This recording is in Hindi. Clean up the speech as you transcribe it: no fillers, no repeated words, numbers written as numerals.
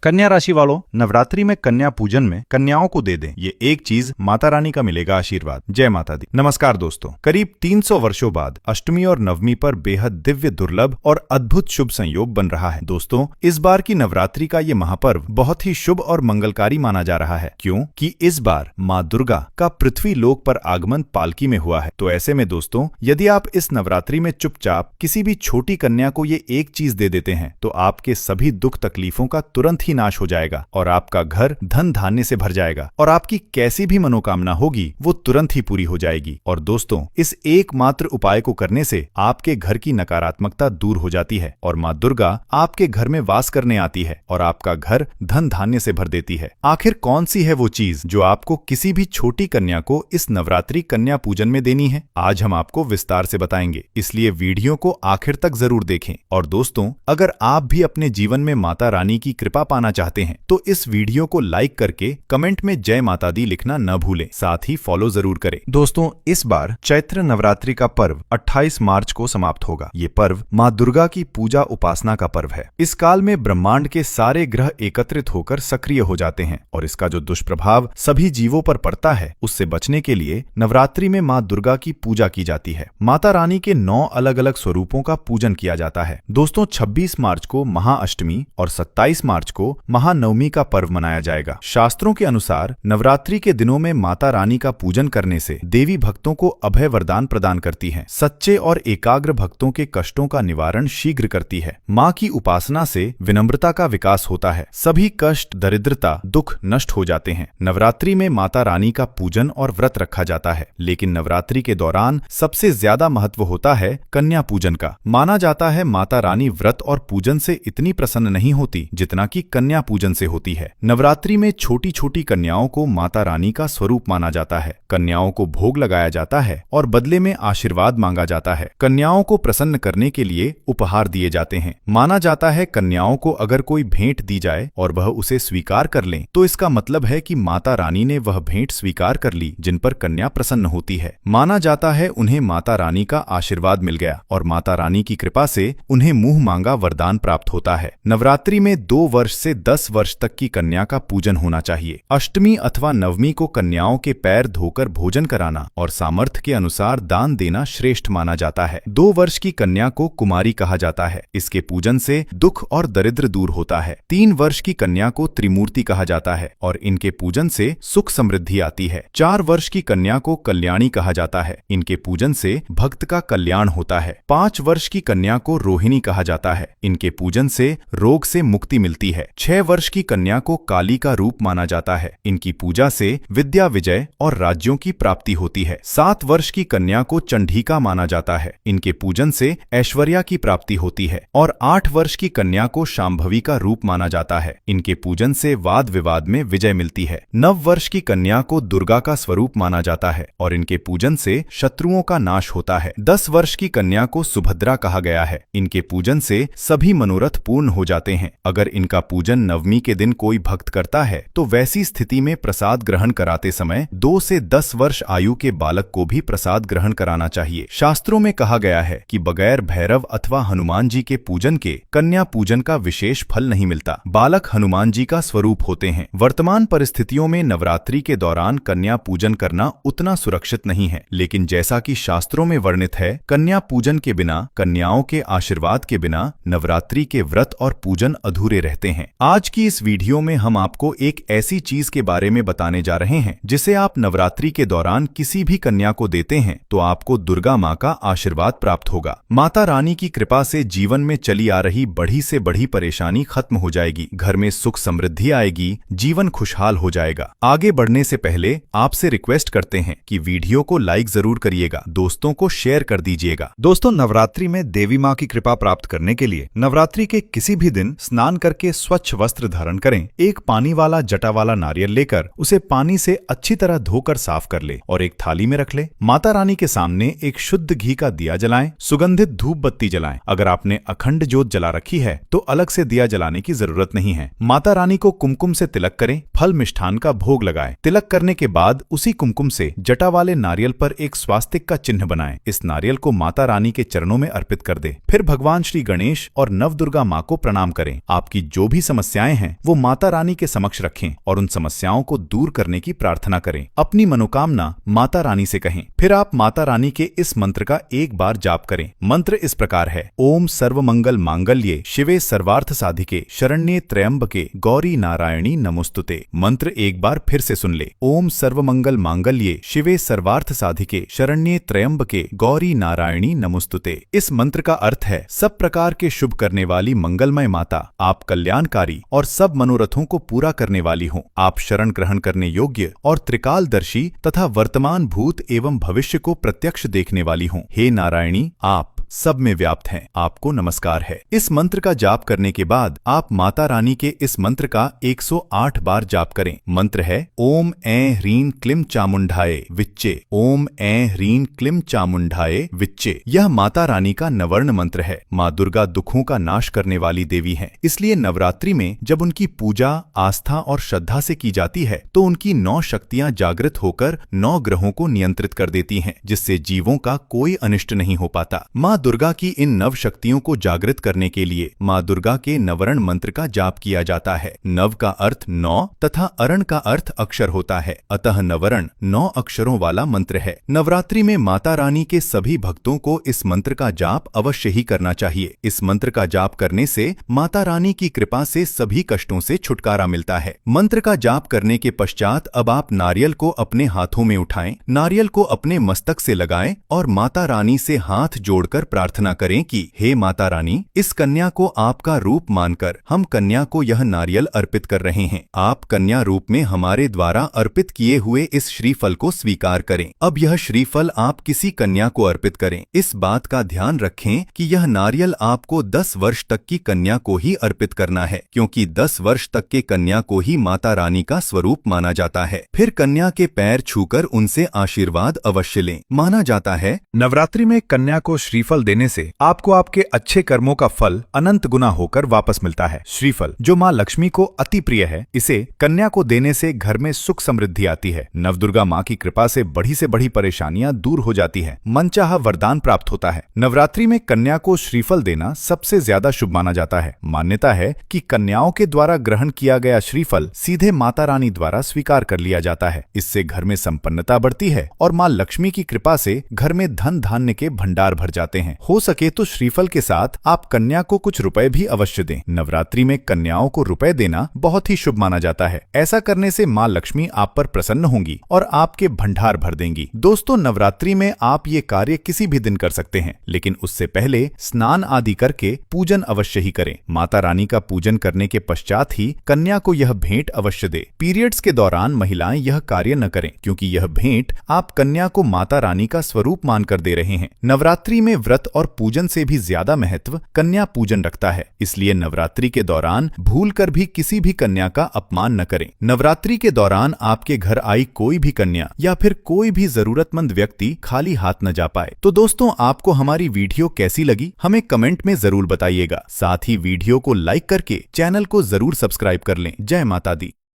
कन्या राशि वालों, नवरात्रि में कन्या पूजन में कन्याओं को दे दें ये एक चीज, माता रानी का मिलेगा आशीर्वाद। जय माता दी। नमस्कार दोस्तों, करीब 300 वर्षों बाद अष्टमी और नवमी पर बेहद दिव्य, दुर्लभ और अद्भुत शुभ संयोग बन रहा है। दोस्तों, इस बार की नवरात्रि का ये महापर्व बहुत ही शुभ और मंगलकारी माना जा रहा है। क्यों? कि इस बार माँ दुर्गा का पृथ्वी लोक पर आगमन पालकी में हुआ है। तो ऐसे में दोस्तों, यदि आप इस नवरात्रि में चुपचाप किसी भी छोटी कन्या को ये एक चीज दे देते हैं तो आपके सभी दुख तकलीफों का तुरंत ही नाश हो जाएगा और आपका घर धन धान्य से भर जाएगा और आपकी कैसी भी मनोकामना होगी वो तुरंत ही पूरी हो जाएगी। और दोस्तों, इस एकमात्र उपाय को करने से आपके घर की नकारात्मकता दूर हो जाती है और माँ दुर्गा आपके घर में वास करने आती है और आपका घर धन धान्य से भर देती है। आखिर कौन सी है वो चीज जो आपको किसी भी छोटी कन्या को इस नवरात्रि कन्या पूजन में देनी है? आज हम आपको विस्तार से बताएंगे, इसलिए वीडियो को आखिर तक जरूर देखें। और दोस्तों, अगर आप भी अपने जीवन में माता रानी की कृपा पाना चाहते हैं तो इस वीडियो को लाइक करके कमेंट में जय माता दी लिखना न भूलें, साथ ही फॉलो जरूर करें। दोस्तों, इस बार चैत्र नवरात्रि का पर्व 28 मार्च को समाप्त होगा। ये पर्व माँ दुर्गा की पूजा उपासना का पर्व है। इस काल में ब्रह्मांड के सारे ग्रह एकत्रित होकर सक्रिय हो जाते हैं और इसका जो दुष्प्रभाव सभी जीवों पर पड़ता है उससे बचने के लिए नवरात्रि में माँ दुर्गा की पूजा की जाती है। माता रानी के 9 अलग अलग स्वरूपों का पूजन किया जाता है। दोस्तों, 26 मार्च को महाअष्टमी और 27 मार्च को महानवमी का पर्व मनाया जाएगा। शास्त्रों के अनुसार नवरात्रि के दिनों में माता रानी का पूजन करने से देवी भक्तों को अभय वरदान प्रदान करती हैं। सच्चे और एकाग्र भक्तों के कष्टों का निवारण शीघ्र करती है। माँ की उपासना से विनम्रता का विकास होता है। सभी कष्ट, दरिद्रता, दुख नष्ट हो जाते हैं। नवरात्रि में माता रानी का पूजन और व्रत रखा जाता है, लेकिन नवरात्रि के दौरान सबसे ज्यादा महत्व होता है कन्या पूजन का। माना जाता है माता रानी व्रत और पूजन से इतनी प्रसन्न नहीं होती जितना कि कन्या पूजन से होती है। नवरात्रि में छोटी छोटी कन्याओं को माता रानी का स्वरूप माना जाता है। कन्याओं को भोग लगाया जाता है और बदले में आशीर्वाद मांगा जाता है। कन्याओं को प्रसन्न करने के लिए उपहार दिए जाते हैं। माना जाता है कन्याओं को अगर कोई भेंट दी जाए और वह उसे स्वीकार कर लें तो इसका मतलब है कि माता रानी ने वह भेंट स्वीकार कर ली जिन पर कन्या प्रसन्न होती है। माना जाता है उन्हें माता रानी का आशीर्वाद मिल गया और माता रानी की कृपा से उन्हें मुंह मांगा वरदान प्राप्त होता है। नवरात्रि में 2 वर्ष से 10 वर्ष तक की कन्या का पूजन होना चाहिए। अष्टमी अथवा नवमी को कन्याओं के पैर धोकर भोजन कराना और सामर्थ्य के अनुसार दान देना श्रेष्ठ माना जाता है। 2 वर्ष की कन्या को कुमारी कहा जाता है। इसके पूजन से दुख और दरिद्र दूर होता है। 3 वर्ष की कन्या को त्रिमूर्ति कहा जाता है और इनके पूजन से सुख समृद्धि आती है। 4 वर्ष की कन्या को कल्याणी कहा जाता है। इनके पूजन से भक्त का कल्याण होता है। 5 वर्ष की कन्या को रोहिणी कहा जाता है। इनके पूजन से रोग से मुक्ति मिलती है। 6 वर्ष की कन्या को काली का रूप माना जाता है। इनकी पूजा से विद्या विजय और राज्यों की प्राप्ति होती है। 7 वर्ष की कन्या को चंडिका माना जाता है। इनके पूजन से ऐश्वर्या की प्राप्ति होती है। और 8 वर्ष की कन्या को शांभवी का रूप माना जाता है। इनके पूजन से वाद विवाद में विजय मिलती है। 9 वर्ष की कन्या को दुर्गा का स्वरूप माना जाता है और इनके पूजन से शत्रुओं का नाश होता है। 10 वर्ष की कन्या को सुभद्रा कहा गया है। इनके पूजन से सभी मनोरथ पूर्ण हो जाते हैं। अगर इनका पूजन नवमी के दिन कोई भक्त करता है तो वैसी स्थिति में प्रसाद ग्रहण कराते समय 2 से 10 वर्ष आयु के बालक को भी प्रसाद ग्रहण कराना चाहिए। शास्त्रों में कहा गया है कि बगैर भैरव अथवा हनुमान जी के पूजन के कन्या पूजन का विशेष फल नहीं मिलता। बालक हनुमान जी का स्वरूप होते हैं। वर्तमान परिस्थितियों में नवरात्रि के दौरान कन्या पूजन करना उतना सुरक्षित नहीं है, लेकिन जैसा कि शास्त्रों में वर्णित है, कन्या पूजन के बिना, कन्याओं के आशीर्वाद के बिना नवरात्रि के व्रत और पूजन अधूरे रहते हैं। आज की इस वीडियो में हम आपको एक ऐसी चीज के बारे में बताने जा रहे हैं जिसे आप नवरात्रि के दौरान किसी भी कन्या को देते हैं तो आपको दुर्गा माँ का आशीर्वाद प्राप्त होगा। माता रानी की कृपा से जीवन में चली आ रही बड़ी से बड़ी परेशानी खत्म हो जाएगी। घर में सुख समृद्धि आएगी, जीवन खुशहाल हो जाएगा। आगे बढ़ने से पहले आपसे रिक्वेस्ट करते हैं कि वीडियो को लाइक जरूर करिएगा, दोस्तों को शेयर कर दीजिएगा। दोस्तों, नवरात्रि में देवी माँ की कृपा प्राप्त करने के लिए नवरात्रि के किसी भी दिन स्नान करके स्वच्छ वस्त्र धारण करें। एक पानी वाला जटा वाला नारियल लेकर उसे पानी से अच्छी तरह धोकर साफ कर ले और एक थाली में रख ले। माता रानी के सामने एक शुद्ध घी का दिया जलाएं, सुगंधित धूप बत्ती जलाएं। अगर आपने अखंड जोत जला रखी है तो अलग से दिया जलाने की जरूरत नहीं है। माता रानी को कुमकुम से तिलक करें, फल मिष्ठान का भोग लगाएं। तिलक करने के बाद उसी कुमकुम से जटा वाले नारियल पर एक स्वास्तिक का चिन्ह बनाएं। इस नारियल को माता रानी के चरणों में अर्पित कर दे। फिर भगवान श्री गणेश और नवदुर्गा माँ को प्रणाम करें। आपकी जो भी समस्याएं हैं वो माता रानी के समक्ष रखें और उन समस्याओं को दूर करने की प्रार्थना करें। अपनी मनोकामना माता रानी से कहें। फिर आप माता रानी के इस मंत्र का एक बार जाप करें। मंत्र इस प्रकार है, ओम सर्वमंगल मांगल्ये शिवे सर्वार्थ साधिके शरण्ये त्र्यंबके गौरी नारायणी नमोस्तुते। मंत्र एक बार फिर से सुन ले, ओम सर्वमंगल मांगल्ये शिवे सर्वार्थ साधिके शरण्ये त्र्यंबके गौरी नारायणी नमोस्तुते। इस मंत्र का अर्थ है, सब प्रकार के शुभ करने वाली मंगलमय माता, आप कल्याणकारी और सब मनोरथों को पूरा करने वाली हो। आप शरण ग्रहण करने योग्य और त्रिकालदर्शी तथा वर्तमान भूत एवं भविष्य को प्रत्यक्ष देखने वाली हो। हे नारायणी, आप सब में व्याप्त हैं, आपको नमस्कार है। इस मंत्र का जाप करने के बाद आप माता रानी के इस मंत्र का 108 बार जाप करें। मंत्र है, ओम ऐं ह्रीं क्लीं चामुंडाय विच्चे। ओम ऐं ह्रीं क्लीं चामुंडाय विच्चे। यह माता रानी का नवर्ण मंत्र है। माँ दुर्गा दुखों का नाश करने वाली देवी हैं, इसलिए नवरात्रि में जब उनकी पूजा आस्था और श्रद्धा से की जाती है तो उनकी 9 शक्तियां जागृत होकर 9 ग्रहों को नियंत्रित कर देती हैं, जिससे जीवों का कोई अनिष्ट नहीं हो पाता। माँ दुर्गा की इन नव शक्तियों को जागृत करने के लिए माँ दुर्गा के नवरण मंत्र का जाप किया जाता है। नव का अर्थ 9 तथा अरण का अर्थ अक्षर होता है, अतः नवरण 9 अक्षरों वाला मंत्र है। नवरात्रि में माता रानी के सभी भक्तों को इस मंत्र का जाप अवश्य ही करना चाहिए। इस मंत्र का जाप करने से माता रानी की कृपा से सभी कष्टों से छुटकारा मिलता है। मंत्र का जाप करने के पश्चात अब आप नारियल को अपने हाथों में उठाएं, नारियल को अपने मस्तक से लगाएं और माता रानी से हाथ जोड़कर प्रार्थना करें कि हे माता रानी, इस कन्या को आपका रूप मानकर हम कन्या को यह नारियल अर्पित कर रहे हैं। आप कन्या रूप में हमारे द्वारा अर्पित किए हुए इस श्रीफल को स्वीकार करें। अब यह श्रीफल आप किसी कन्या को अर्पित करें। इस बात का ध्यान रखें कि यह नारियल आपको 10 वर्ष तक की कन्या को ही अर्पित करना है, क्योंकि 10 वर्ष तक के कन्या को ही माता रानी का स्वरूप माना जाता है। फिर कन्या के पैर छूकर उनसे आशीर्वाद अवश्य लें। माना जाता है, नवरात्रि में कन्या को श्रीफल देने से आपको आपके अच्छे कर्मों का फल अनंत गुना होकर वापस मिलता है। श्रीफल जो माँ लक्ष्मी को अति प्रिय है, इसे कन्या को देने से घर में सुख समृद्धि आती है। नवदुर्गा माँ की कृपा से बड़ी परेशानियां दूर हो जाती है, मनचाहा वरदान प्राप्त होता है। नवरात्रि में कन्या को श्रीफल देना सबसे ज्यादा शुभ माना जाता है। मान्यता है कि कन्याओं के द्वारा ग्रहण किया गया श्रीफल सीधे माता रानी द्वारा स्वीकार कर लिया जाता है। इससे घर में संपन्नता बढ़ती है और माँ लक्ष्मी की कृपा से घर में धन धान्य के भंडार भर जाते हैं। हो सके तो श्रीफल के साथ आप कन्या को कुछ रुपए भी अवश्य दें। नवरात्रि में कन्याओं को रुपए देना बहुत ही शुभ माना जाता है। ऐसा करने से माँ लक्ष्मी आप पर प्रसन्न होंगी और आपके भंडार भर देंगी। दोस्तों, नवरात्रि में आप ये कार्य किसी भी दिन कर सकते हैं, लेकिन उससे पहले स्नान आदि करके पूजन अवश्य ही करें। माता रानी का पूजन करने के पश्चात ही कन्या को यह भेंट अवश्य दे। पीरियड्स के दौरान महिलाएं यह कार्य न करें, क्योंकि यह भेंट आप कन्या को माता रानी का स्वरूप मानकर दे रहे हैं। नवरात्रि में व्रत और पूजन से भी ज्यादा महत्व कन्या पूजन रखता है, इसलिए नवरात्रि के दौरान भूलकर भी किसी भी कन्या का अपमान न करें। नवरात्रि के दौरान आपके घर आई कोई भी कन्या या फिर कोई भी जरूरतमंद व्यक्ति खाली हाथ न जा पाए। तो दोस्तों, आपको हमारी वीडियो कैसी लगी हमें कमेंट में जरूर बताइएगा। साथ ही वीडियो को लाइक करके चैनल को जरूर सब्सक्राइब कर लें। जय माता दी।